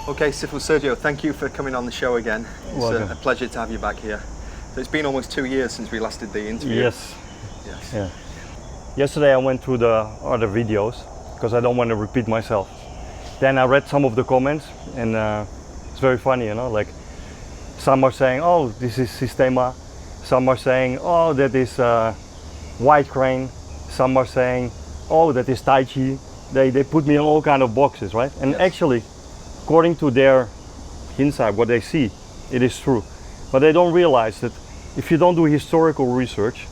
Okay, Sifu Sergio, thank you for coming on the show again. It's Welcome. a pleasure to have you back here. So it's been almost 2 years since we last did the interview. Yes. Yes. Yeah. Yesterday I went through the other videos because I don't want to repeat myself. Then I read some of the comments and it's very funny, you know, like some are saying, oh, this is Systema. Some are saying, oh, that is White Crane. Some are saying, oh, that is Tai Chi. They put me in all kind of boxes, right? And Yes. actually, according to their insight, what they see, it is true. But they don't realize that if you don't do historical research,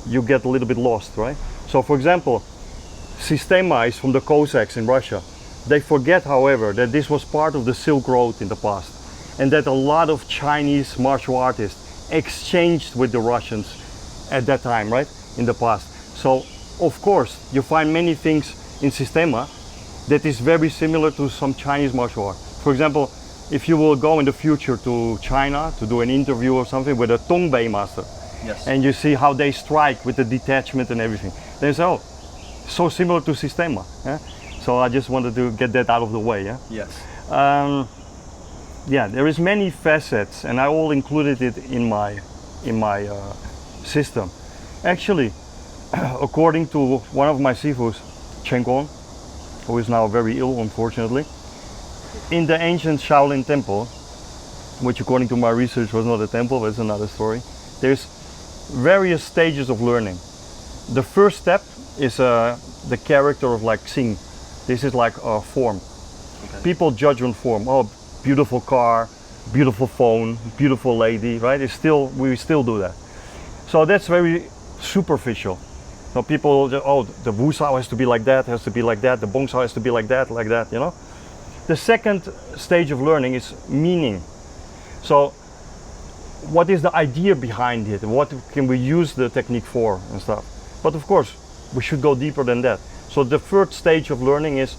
you get a little bit lost, right? So for example, Systema is from the Cossacks in Russia. They forget, however, that this was part of the Silk Road in the past, and that a lot of Chinese martial artists exchanged with the Russians at that time, right? In the past. So of course, you find many things in Systema that is very similar to some Chinese martial art. For example, if you will go in the future to China to do an interview or something with a Tongbei master, Yes. and you see how they strike with the detachment and everything, they say, oh, so similar to Systema. Yeah? So I just wanted to get that out of the way. Yeah. Yes. Yeah, there is many facets, and I all included it in my system. Actually, according to one of my Sifus, Chen, who is now very ill, unfortunately, in the ancient Shaolin temple, which according to my research was not a temple, but it's another story, there's various stages of learning. The first step is the character of like Xing. This is like a form. Okay. People judge on form. Oh, beautiful car, beautiful phone, beautiful lady, right? We still do that. So that's very superficial. So people, oh, the Wu Sao has to be like that, has to be like that, the Bong Sao has to be like that, you know? The second stage of learning is meaning. So what is the idea behind it? What can we use the technique for and stuff? But of course, we should go deeper than that. So the third stage of learning is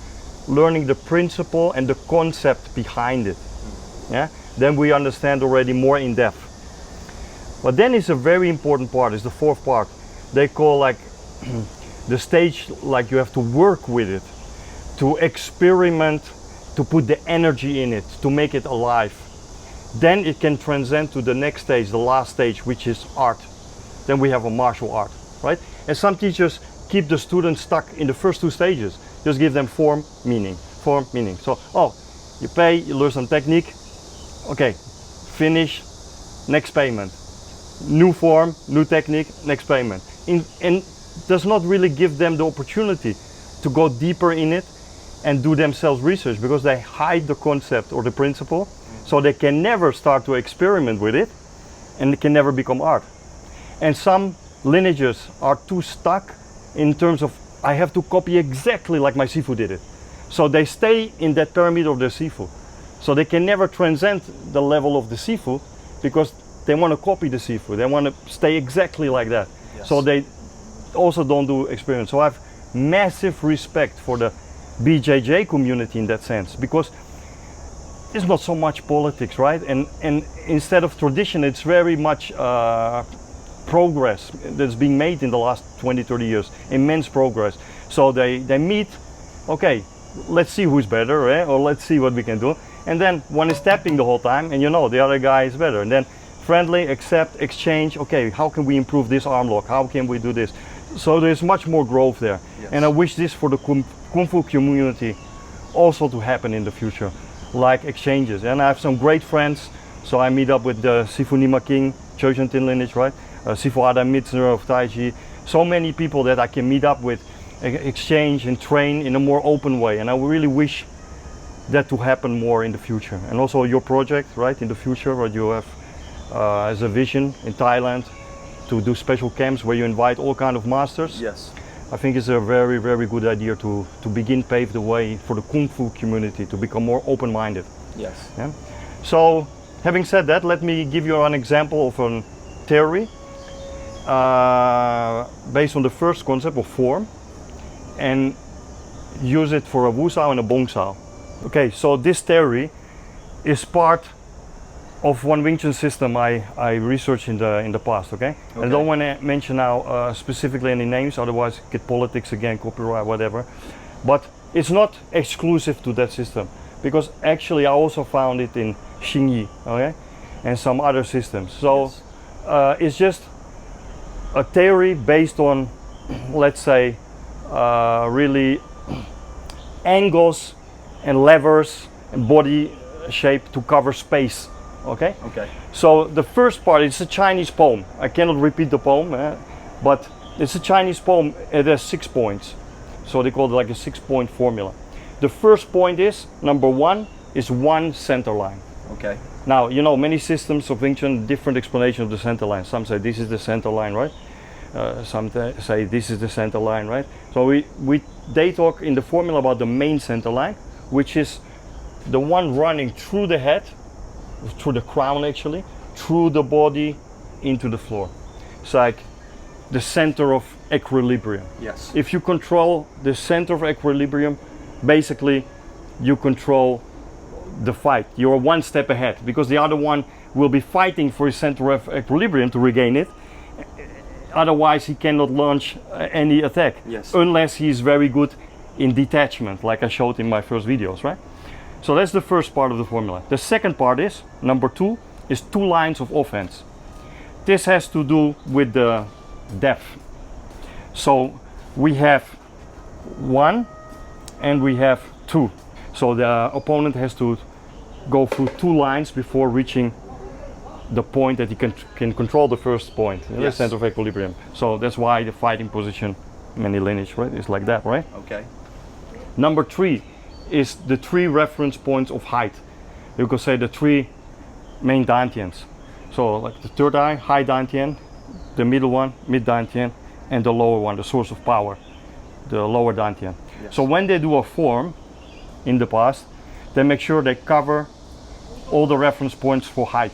learning the principle and the concept behind it. Yeah? Then we understand already more in depth. But then is a very important part, is the fourth part. They call like the stage, like you have to work with it, to experiment, to put the energy in it, to make it alive. Then it can transcend to the next stage, the last stage, which is art. Then we have a martial art, right? And some teachers keep the students stuck in the first two stages. Just give them form, meaning, form, meaning. So, oh, you pay, you learn some technique, okay, finish, next payment. New form, new technique, next payment. And does not really give them the opportunity to go deeper in it and do themselves research, because they hide the concept or the principle, so they can never start to experiment with it, and it can never become art. And some lineages are too stuck in terms of, I have to copy exactly like my Sifu did it. So they stay in that pyramid of their Sifu. So they can never transcend the level of the Sifu, because they want to copy the Sifu. They want to stay exactly like that. Yes. So they also don't do experiments. So I have massive respect for the BJJ community in that sense, because it's not so much politics, right? And instead of tradition, it's very much progress that's being made in the last 20, 30 years, immense progress. So they meet, okay, let's see who's better, or let's see what we can do. And then one is tapping the whole time, and you know the other guy is better. And then friendly, accept, exchange, okay, how can we improve this arm lock? How can we do this? So there's much more growth there. Yes. And I wish this for the Kung Fu community also to happen in the future, like exchanges. And I have some great friends, so I meet up with the Sifu Nima King, Chojun lineage, right? Sifu Adam Mitzner of Tai Chi. So many people that I can meet up with, exchange and train in a more open way. And I really wish that to happen more in the future. And also your project, right, in the future, what you have as a vision in Thailand, to do special camps where you invite all kind of masters. Yes. I think it's a very, very good idea to begin pave the way for the Kung Fu community to become more open-minded. Yes. Yeah? So, having said that, let me give you an example of a theory based on the first concept of form, and use it for a Wu Sao and a Bong Sao. Okay, so this theory is part of one Wing Chun system I researched in the past, okay? I don't want to mention now specifically any names, otherwise get politics again, copyright, whatever. But it's not exclusive to that system. because actually I also found it in Xingyi, okay, and some other systems. So Yes. it's just a theory based on, let's say, really angles and levers and body shape to cover space. Okay. Okay. So the first part, it's a Chinese poem. I cannot repeat the poem, but it's a Chinese poem. It has 6 points, so they call it like a 6-point formula. The first point is number 1 is 1 center line. Okay. Now, you know, many systems of Wing Chun, different explanation of the center line. Some say this is the center line, right? Some say this is the center line, right? So they talk in the formula about the main center line, which is the one running through the head, through the crown actually, through the body, into the floor. It's like the center of equilibrium. Yes. If you control the center of equilibrium, basically you control the fight. You're 1 step ahead, because the other one will be fighting for his center of equilibrium to regain it. Otherwise he cannot launch any attack. Yes. Unless he's very good in detachment, like I showed in my first videos, right? So that's the first part of the formula. The second part is, number 2, is 2 lines of offense. This has to do with the depth. So we have 1 and we have 2. So the opponent has to go through 2 lines before reaching the point that he can control the first point, the Yes. center of equilibrium. So that's why the fighting position, many lineage, right, is like that, right? Okay. Number 3 is the 3 reference points of height. You could say the 3 main dantians. So like the third eye, high dantian, the middle one, mid dantian, and the lower one, the source of power, the lower dantian. Yes. So when they do a form in the past, they make sure they cover all the reference points for height.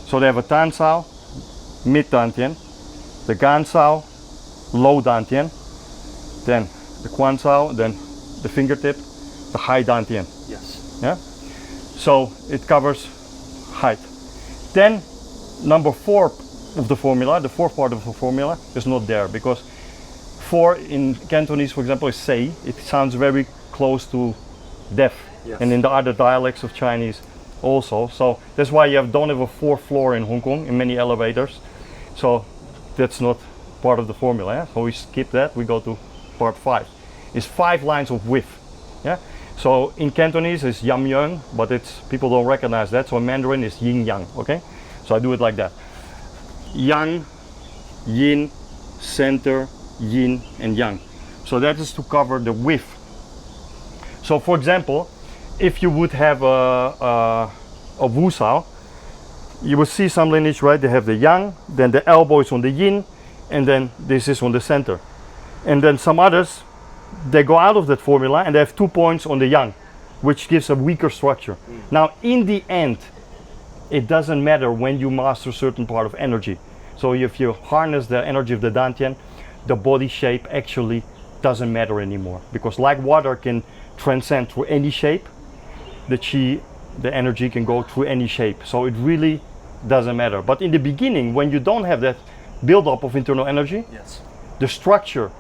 So they have a Tan Sao, mid dantian, the Gan Sao, low dantian, then the Quan Sao, then the fingertip, the high dantian. Yes. Yeah. So it covers height. Then number 4 of the formula, the 4th part of the formula, is not there, because 4 in Cantonese, for example, is sei. It sounds very close to deaf, Yes. and in the other dialects of Chinese also. So that's why you don't have a 4th floor in Hong Kong in many elevators. So that's not part of the formula. Yeah? So we skip that. We go to part 5. It's 5 lines of width. Yeah. So in Cantonese it's yam yang, but it's people don't recognize that. So in Mandarin is yin yang. Okay. So I do it like that: yang, yin, center, yin, and yang. So that is to cover the width. So for example, if you would have a Wu Sao, you will see some lineage, right? They have the yang, then the elbow is on the yin, and then this is on the center. And then some others, they go out of that formula and they have 2 points on the yang, which gives a weaker structure. Now in the end, it doesn't matter when you master a certain part of energy. So if you harness the energy of the dantian, the body shape actually doesn't matter anymore, because like water can transcend through any shape, the chi, the energy can go through any shape. So it really doesn't matter. But in the beginning, when you don't have that buildup of internal energy, Yes. the structure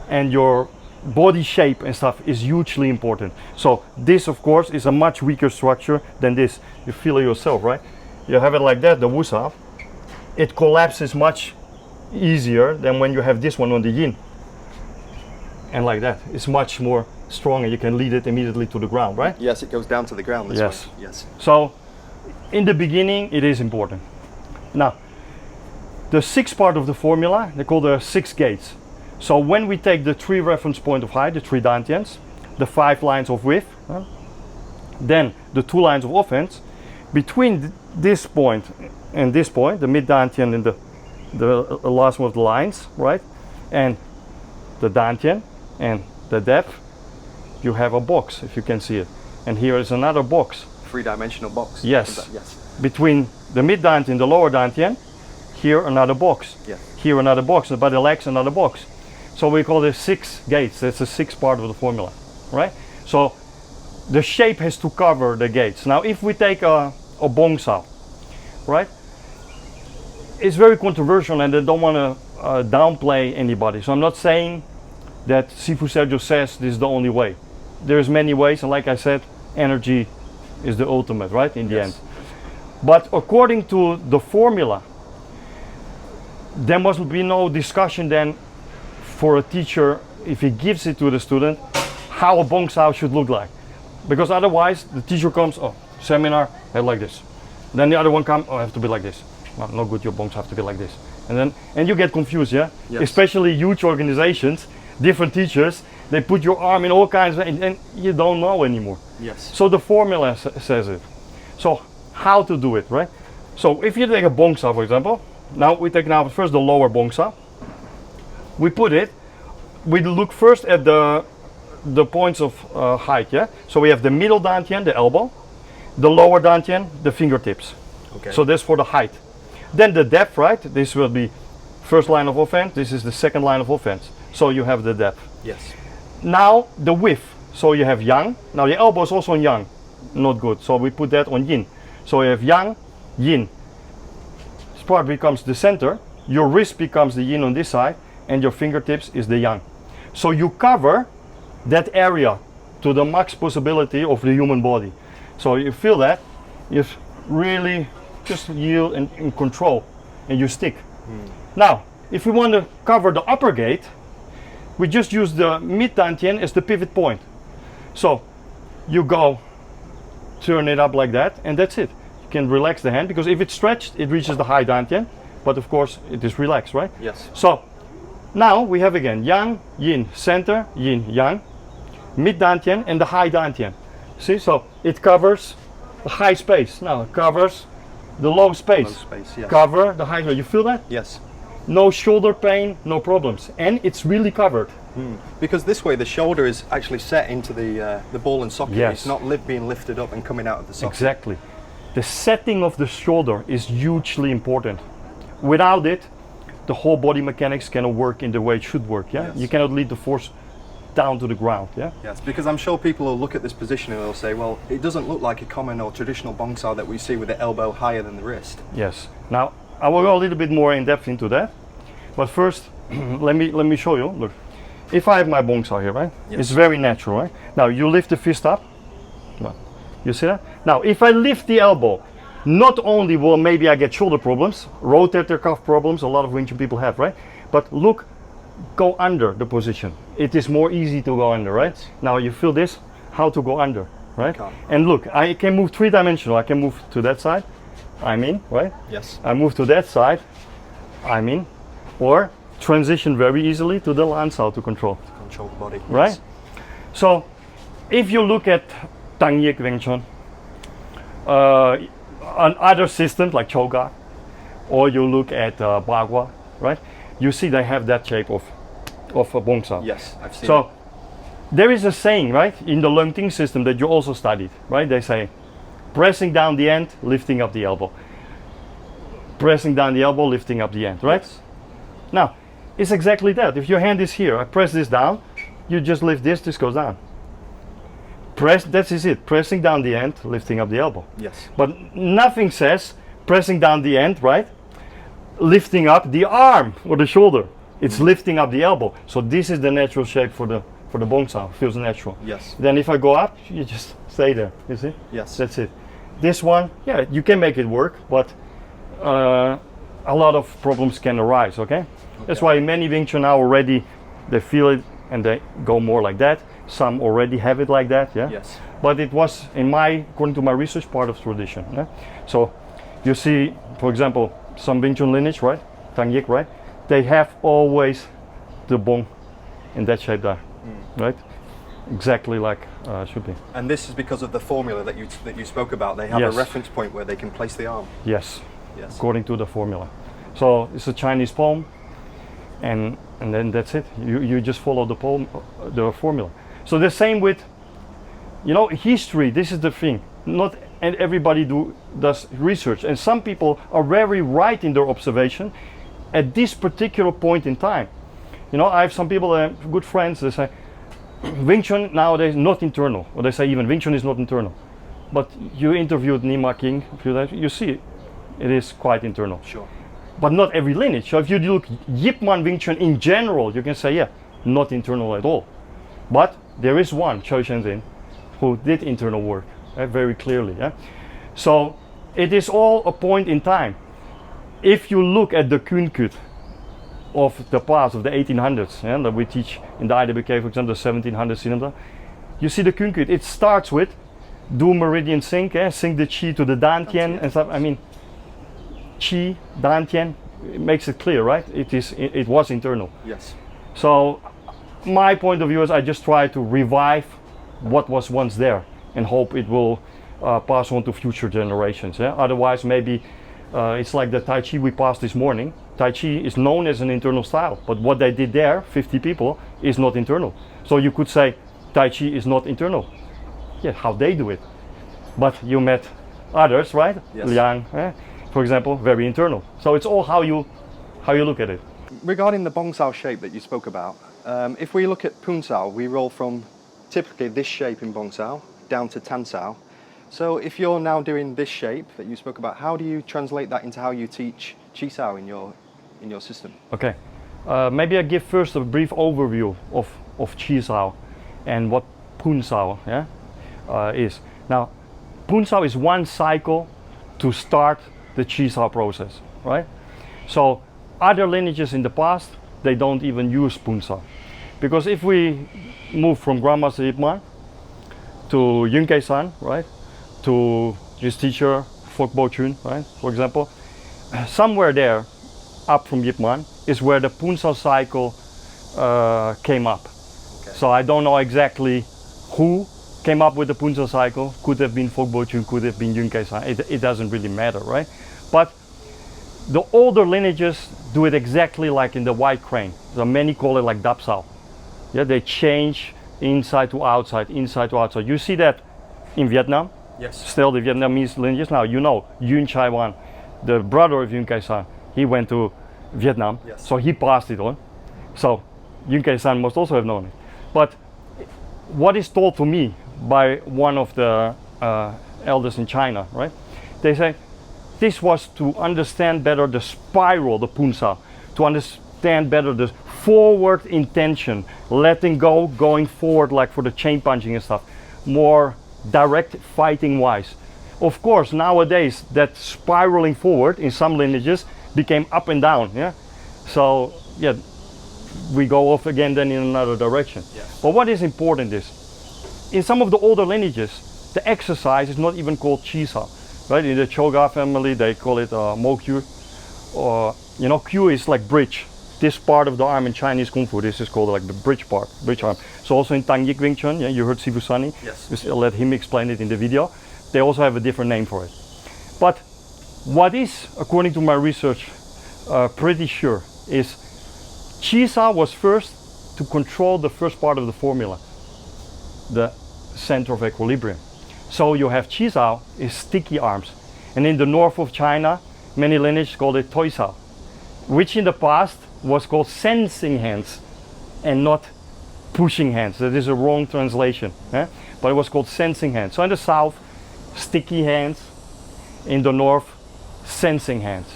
and your body shape and stuff is hugely important. So this, of course, is a much weaker structure than this. You feel it yourself, right? You have it like that, the Wu Sao. It collapses much easier than when you have this one on the yin. And like that, it's much more strong, and you can lead it immediately to the ground, right? Yes, it goes down to the ground this Yes. way. Yes. So in the beginning, it is important. Now, the 6th part of the formula, they call the 6 gates. So when we take the 3 reference point of height, the 3 dantians, the 5 lines of width, then the 2 lines of offense, between this point and this point, the mid dantian and the last one of the lines, right? And the dantian and the depth, you have a box, if you can see it. And here is another box. 3-dimensional box. Yes. Yes. Between the mid dantian and the lower dantian, here another box. Yes. Here another box, and by the legs another box. So we call this 6 gates. That's the 6th part of the formula, right? So the shape has to cover the gates. Now if we take a Bong Sao, right? It's very controversial, and I don't want to downplay anybody. So I'm not saying that Sifu Sergio says this is the only way. There's many ways, and like I said, energy is the ultimate, right? In the Yes. end. But according to the formula, there must be no discussion then for a teacher if he gives it to the student how a bong sao should look like, because otherwise the teacher comes, oh, seminar, head like this, then the other one comes, oh, I have to be like this. Well, no good, your bongs have to be like this, and you get confused, yeah. Yes. Especially huge organizations, different teachers, they put your arm in all kinds of, and you don't know anymore. Yes. So the formula says it. So how to do it, right? So if you take a bong sao, for example, now we take now first the lower bong sao. We put it. We look first at the points of height, yeah. So we have the middle dantian, the elbow, the lower dantian, the fingertips. Okay. So that's for the height. Then the depth, right? This will be first line of offense. This is the second line of offense. So you have the depth. Yes. Now the width. So you have yang. Now the elbow is also on yang. Not good. So we put that on yin. So you have yang, yin. This part becomes the center. Your wrist becomes the yin on this side, and your fingertips is the yang. So you cover that area to the max possibility of the human body. So you feel that, you really just yield and in control, and you stick. Now, if we want to cover the upper gate, we just use the mid dantian as the pivot point. So you go, turn it up like that, and that's it. You can relax the hand, because if it's stretched, it reaches the high dantian, but of course it is relaxed, right? Yes. So now we have again yang, yin, center, yin, yang, mid dantian, and the high dantian. See, so it covers the high space. Now it covers the low space. Low space, yes. Cover the high space. You feel that? Yes. No shoulder pain, no problems, and it's really covered. Because this way the shoulder is actually set into the ball and socket. Yes. It's not being lifted up and coming out of the socket. Exactly. The setting of the shoulder is hugely important. Without it, the whole body mechanics cannot work in the way it should work. Yeah, Yes. you cannot lead the force down to the ground. Yeah. Yes, because I'm sure people will look at this position and they'll say, well, it doesn't look like a common or traditional bong sao that we see with the elbow higher than the wrist. Yes. Now I will go a little bit more in depth into that, but first let me show you. Look, if I have my bong sao here, right? Yes. It's very natural, right? Now you lift the fist up. Come on. You see that? Now if I lift the elbow, not only will maybe I get shoulder problems, rotator cuff problems, a lot of Wing Chun people have, right? But look, go under the position. It is more easy to go under, right? Now you feel this, how to go under, right? Can't. And look, I can move three-dimensional. I can move to that side, I'm in, right? Yes. I move to that side, I'm in, or transition very easily to the lan sao to control, Control the body. right? Yes. So if you look at Tang Yik Wing Chun, on other systems like Choga, or you look at Bagua, right? You see they have that shape of a bong sao. Yes, I've seen it. So there is a saying, right, in the Lung Ting system that you also studied, right? They say, pressing down the end, lifting up the elbow. Pressing down the elbow, lifting up the end, right? Yes. Now, it's exactly that. If your hand is here, I press this down, you just lift this goes down. Press, that is it. Pressing down the end, lifting up the elbow. Yes. But nothing says pressing down the end, right? Lifting up the arm or the shoulder. It's lifting up the elbow. So this is the natural shape for the bong sao. Feels natural. Yes. Then if I go up, you just stay there. You see? Yes. That's it. This one, yeah, you can make it work, but a lot of problems can arise. Okay. That's why many Wing Chun now already they feel it and they go more like that. Some already have it like that. Yeah. Yes. But it was, according to my research, part of tradition. Yeah? So you see, for example, some Wing Chun lineage, right? Tang Yik, right? They have always the bong in that shape there, right? Exactly like should be. And this is because of the formula that you spoke about. They have Yes. a reference point where they can place the arm. Yes, Yes. according to the formula. So it's a Chinese poem, and then that's it. You just follow the poem, the formula. So the same with, history. This is the thing. Not and everybody does research, and some people are very right in their observation at this particular point in time. I have some people, good friends, they say Wing Chun nowadays not internal, or they say even Wing Chun is not internal. But you interviewed Nima King a few times, you see it is quite internal. Sure. But not every lineage. So if you look Yip Man Wing Chun in general, you can say, yeah, not internal at all. But there is one, Choi Shenzin, who did internal work very clearly. Yeah? So it is all a point in time. If you look at the Kunkut of the past, of the 1800s, that we teach in the IWK, for example, the 1700 cylinder, you see the Kunkut. It starts with do meridian sync, sync the Qi to the Dantian and stuff. I mean, Qi, Dantian, it makes it clear, right? It was internal. Yes. So my point of view is I just try to revive what was once there and hope it will pass on to future generations. Yeah? Otherwise, maybe it's like the Tai Chi we passed this morning. Tai Chi is known as an internal style, but what they did there, 50 people, is not internal. So you could say Tai Chi is not internal. Yeah, how they do it. But you met others, right? Yes. Liang, for example, very internal. So it's all how you look at it. Regarding the bong sao shape that you spoke about, if we look at pun sao, we roll from typically this shape in bong sao down to tan sao. So if you're now doing this shape that you spoke about, how do you translate that into how you teach chi sao in your system? Okay, maybe I give first a brief overview of chi sao and what pun sao is. Now, pun sao is one cycle to start the chi sao process, right? So other lineages in the past, they don't even use pun sao, because if we move from Grandmaster Yip Man to Yun Kei San, right, to his teacher Fok Bo Chun, right, for example, somewhere there, up from Yip Man, is where the pun sao cycle came up. Okay. So I don't know exactly who came up with the pun sao cycle. Could have been Fok Bo Chun, could have been Yun Kei San. It doesn't really matter, right? But the older lineages do it exactly like in the white crane. So many call it like dap sao. Yeah, they change inside to outside, inside to outside. You see that in Vietnam. Yes. Still the Vietnamese lineages. Now you know Yun Chai Wan, the brother of Yun Kei San, he went to Vietnam, yes. So he passed it on. So Yun Kei San must also have known it. But what is told to me by one of the elders in China, right? They say this was to understand better the spiral, the pun sao, to understand better the forward intention, letting go, going forward, like for the chain punching and stuff, more direct fighting wise. Of course, nowadays that spiraling forward in some lineages became up and down. Yeah, so yeah, we go off again then in another direction. Yes. But what is important is, in some of the older lineages, the exercise is not even called chi sao. Right? In the Choga family, they call it mo kyu, or kyu is like bridge. This part of the arm in Chinese Kung Fu, this is called like the bridge part, bridge arm. So also in Tang Yik Wing Chun, yeah, you heard Sifu Sunny. Yes. Just let him explain it in the video. They also have a different name for it. But what is, according to my research, pretty sure is chi sao was first to control the first part of the formula, the center of equilibrium. So you have chi sao is sticky arms, and in the north of China, many lineages called it toi sao, which in the past was called sensing hands and not pushing hands. That is a wrong translation, but it was called sensing hands. So in the south, sticky hands, in the north, sensing hands.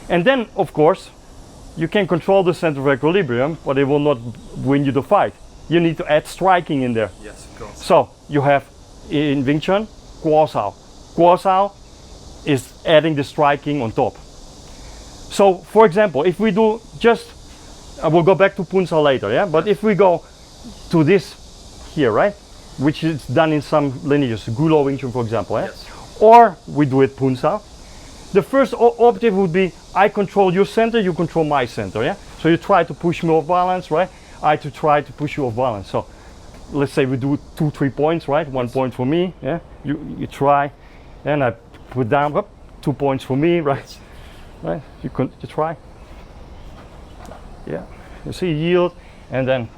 And then, of course, you can control the center of equilibrium, but it will not win you the fight. You need to add striking in there. Yes, of course. So you have in Wing Chun, Guo Sao. Guo Sao is adding the striking on top. So, for example, if we do just, we'll go back to Pun Sao later, yeah? But if we go to this here, right? Which is done in some lineages, Gulo Wing Chun, for example, yeah? Yes. Or we do it Pun Sao. The first objective would be, I control your center, you control my center, yeah? So you try to push me off balance, right? I to try to push you off balance. So let's say we do 2-3 points, right? 1 point for me, yeah? You try, and I put down, up, 2 points for me, right? Yes. Right? You try. Yeah. You see, yield, and then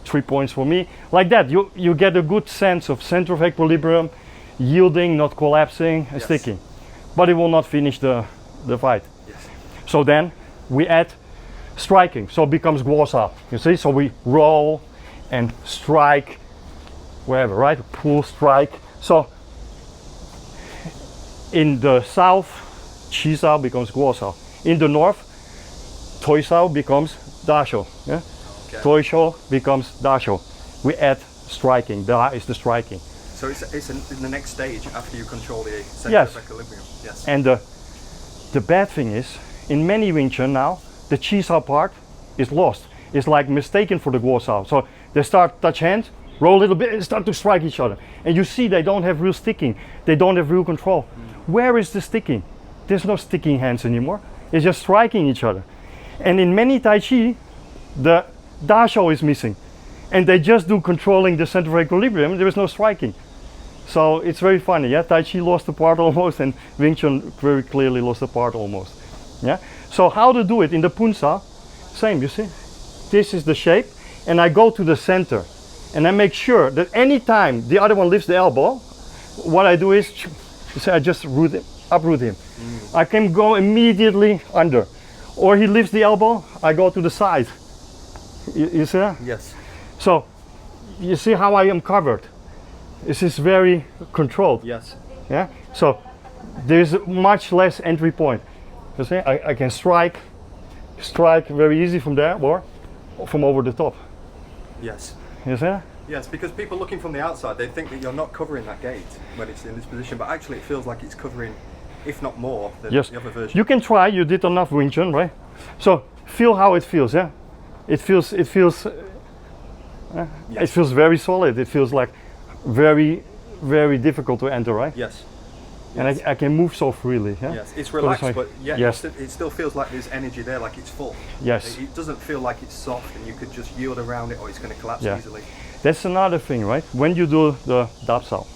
3 points for me. Like that, you get a good sense of center of equilibrium, yielding, not collapsing, and Yes. sticking. But it will not finish the fight. Yes. So then we add striking, so it becomes Guo Sao. You see, so we roll and strike wherever, right? Pull, strike. So in the south, Chi Sao becomes Guo Sao. In the north, Toi Sao becomes Da Shou. Yeah? Okay. Toi Shou becomes Da Shou. We add striking. Da is the striking. So it's in the next stage after you control the center Yes. of equilibrium. Yes. And the bad thing is, in many Wing Chun now, the Chi Sao part is lost. It's like mistaken for the Guo Sao. So they start touch hands, roll a little bit, and start to strike each other. And you see they don't have real sticking. They don't have real control. Where is the sticking? There's no sticking hands anymore. It's just striking each other. And in many Tai Chi, the Da Shou is missing. And they just do controlling the center of equilibrium. There is no striking. So it's very funny, yeah. Tai Chi lost the part almost, and Wing Chun very clearly lost the part almost. Yeah. So how to do it in the Pun Sao? Same, you see. This is the shape, and I go to the center, and I make sure that any time the other one lifts the elbow, what I do is, you see, I just uproot him. I can go immediately under, or he lifts the elbow, I go to the side. You see that? Yes. So you see how I am covered. This is very controlled. Yes. Yeah. So there's much less entry point. You see, I can strike very easy from there or from over the top. Yes. You see that? Yes, because people looking from the outside, they think that you're not covering that gate when it's in this position, but actually it feels like it's covering, if not more, than Yes. the other version. You can try. You did enough Wing Chun, right? So feel how it feels. Yeah. It feels. It feels very solid. It feels like very, very difficult to enter, right? Yes. And I can move so freely. Yeah. Yes, it's relaxed, like- but yet yes. it still feels like there's energy there, like it's full. Yes. It doesn't feel like it's soft and you could just yield around it or it's going to collapse Yeah. easily. That's another thing, right? When you do the Dap Sao,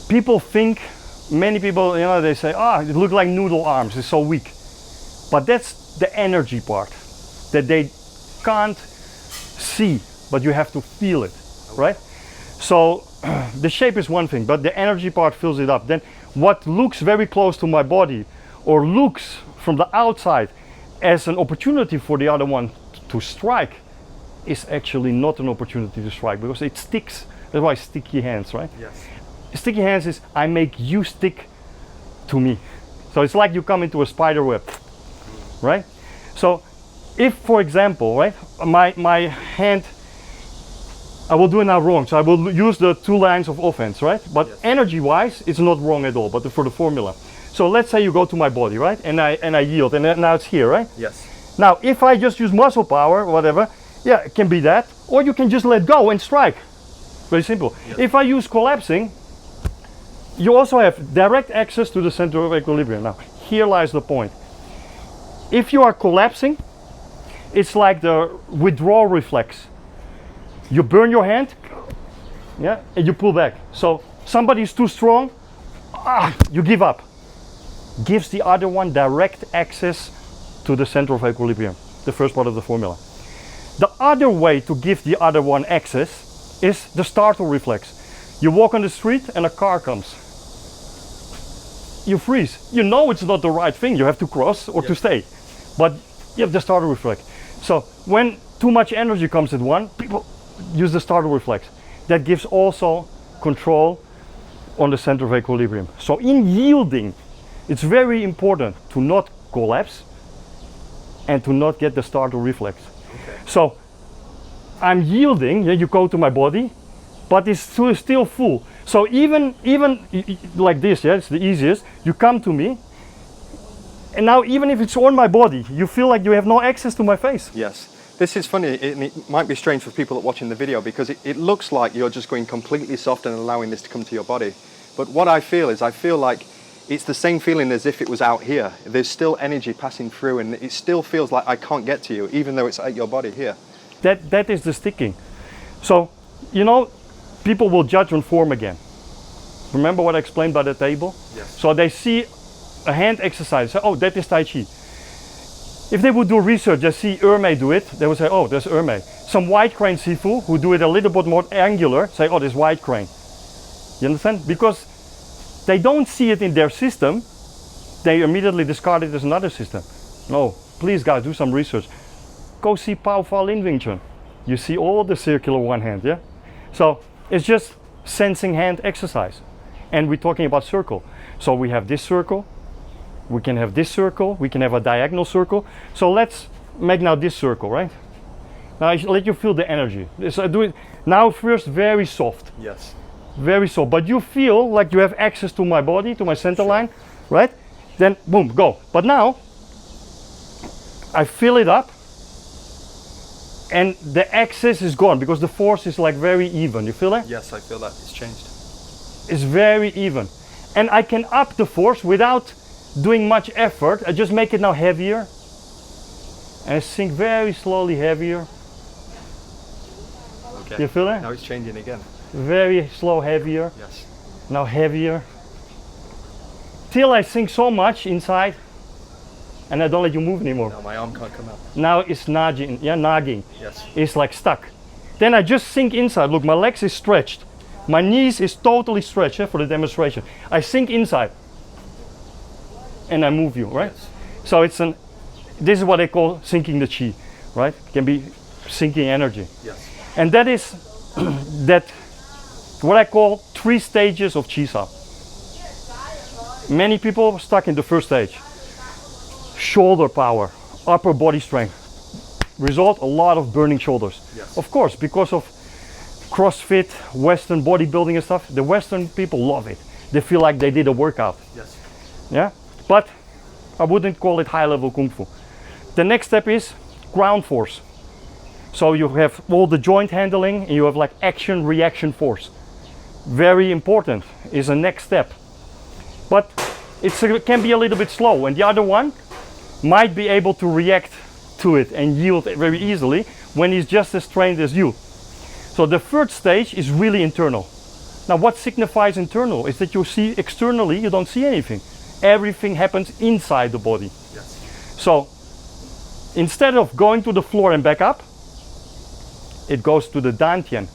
people think, many people, they say, it looks like noodle arms, it's so weak. But that's the energy part that they can't see, but you have to feel it, right? So the shape is one thing, but the energy part fills it up. Then what looks very close to my body or looks from the outside as an opportunity for the other one to strike is actually not an opportunity to strike because it sticks. That's why sticky hands, right? Yes. Sticky hands is I make you stick to me. So it's like you come into a spider web, right? So if, for example, right, my hand, I will do it now wrong. So I will use the two lines of offense, right? But Yes. energy-wise, it's not wrong at all, but for the formula. So let's say you go to my body, right? And I yield, and now it's here, right? Yes. Now, if I just use muscle power, whatever, yeah, it can be that. Or you can just let go and strike. Very simple. Yes. If I use collapsing, you also have direct access to the center of equilibrium. Now, here lies the point. If you are collapsing, it's like the withdrawal reflex. You burn your hand, yeah, and you pull back. So somebody is too strong, you give up. Gives the other one direct access to the center of equilibrium, the first part of the formula. The other way to give the other one access is the startle reflex. You walk on the street and a car comes. You freeze. You know it's not the right thing. You have to cross or to Yes. stay. But you have the startle reflex. So when too much energy comes at one, people use the startle reflex. That gives also control on the center of equilibrium. So in yielding, it's very important to not collapse and to not get the startle reflex. Okay. So I'm yielding, yeah, you go to my body, but it's still full. So even like this, yeah, it's the easiest. You come to me, and now even if it's on my body, you feel like you have no access to my face. Yes. This is funny, it might be strange for people that are watching the video because it looks like you're just going completely soft and allowing this to come to your body. But what I feel like it's the same feeling as if it was out here. There's still energy passing through and it still feels like I can't get to you, even though it's at your body here. That is the sticking. So, people will judge on form again. Remember what I explained by the table? Yes. So they see a hand exercise, say, oh, that is Tai Chi. If they would do research, they see Ermei do it, they would say, oh, there's Ermei. Some wide crane Sifu who do it a little bit more angular, say, oh, there's wide crane. You understand? Because they don't see it in their system, they immediately discard it as another system. No, please guys, do some research. Go see Pao Fa Lin Wing Chun. You see all the circular one hand, yeah? So it's just sensing hand exercise. And we're talking about circle. So we have this circle, we can have this circle, we can have a diagonal circle. So let's make now this circle, right? Now I let you feel the energy. So do it now first very soft. Yes. Very soft. But you feel like you have access to my body, to my center line, right? Then boom, go. But now I fill it up and the access is gone because the force is like very even. You feel that? Yes, I feel that. It's changed. It's very even. And I can up the force without doing much effort. I just make it now heavier. And I sink very slowly heavier. Okay. You feel that? Now it's changing again. Very slow heavier. Yes. Now heavier. Till I sink so much inside and I don't let you move anymore. Now my arm can't come out. Now it's nagging. Yeah, nagging. Yes. It's like stuck. Then I just sink inside. Look, my legs is stretched. My knees is totally stretched for the demonstration. I sink inside and I move you, right? Yes. So this is what they call sinking the chi, right? It can be sinking energy. Yes. And that is what I call 3 stages of chi sao. Many people are stuck in the first stage. Shoulder power, upper body strength. Result, a lot of burning shoulders. Yes. Of course, because of CrossFit, Western bodybuilding and stuff, the Western people love it. They feel like they did a workout. Yes. Yeah, but I wouldn't call it high level Kung Fu. The next step is ground force. So you have all the joint handling and you have like action reaction force. Very important is the next step. But it can be a little bit slow, and the other one might be able to react to it and yield very easily when he's just as trained as you. So the third stage is really internal. Now what signifies internal is that you see externally, you don't see anything. Everything happens inside the body. Yes. So instead of going to the floor and back up, it goes to the dantian,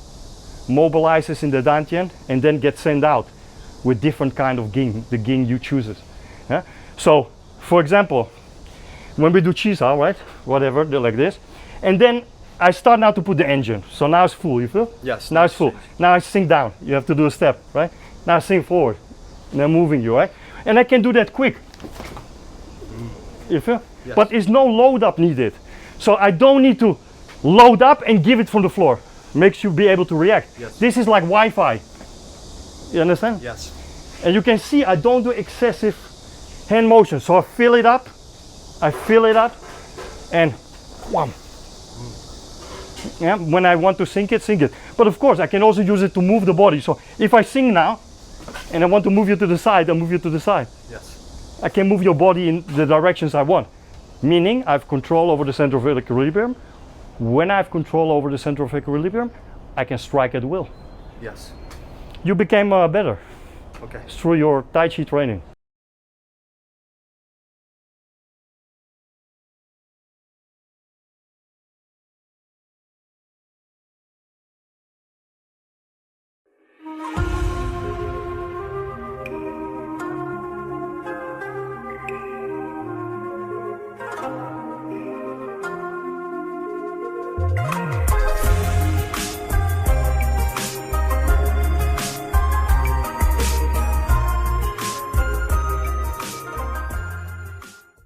mobilizes in the dantian, and then gets sent out with different kind of ging, the ging you chooses. Yeah? So for example, when we do chi sao, right, whatever, they're like this, and then I start now to put the engine. So now it's full, you feel? Yes. Now it's full. Now I sink down. You have to do a step, right? Now I sink forward. And I'm moving you, right? And I can do that quick. You feel? Yes. But there's no load up needed. So I don't need to load up and give it from the floor. Makes you be able to react. Yes. This is like Wi-Fi. You understand? Yes. And you can see I don't do excessive hand motion. So I fill it up, and wham. Yeah, when I want to sink it, sink it. But of course, I can also use it to move the body. So if I sink now, and I want to move you to the side, I move you to the side. Yes. I can move your body in the directions I want. Meaning, I have control over the center of equilibrium. When I have control over the center of equilibrium, I can strike at will. Yes. You became better Okay. through your Tai Chi training.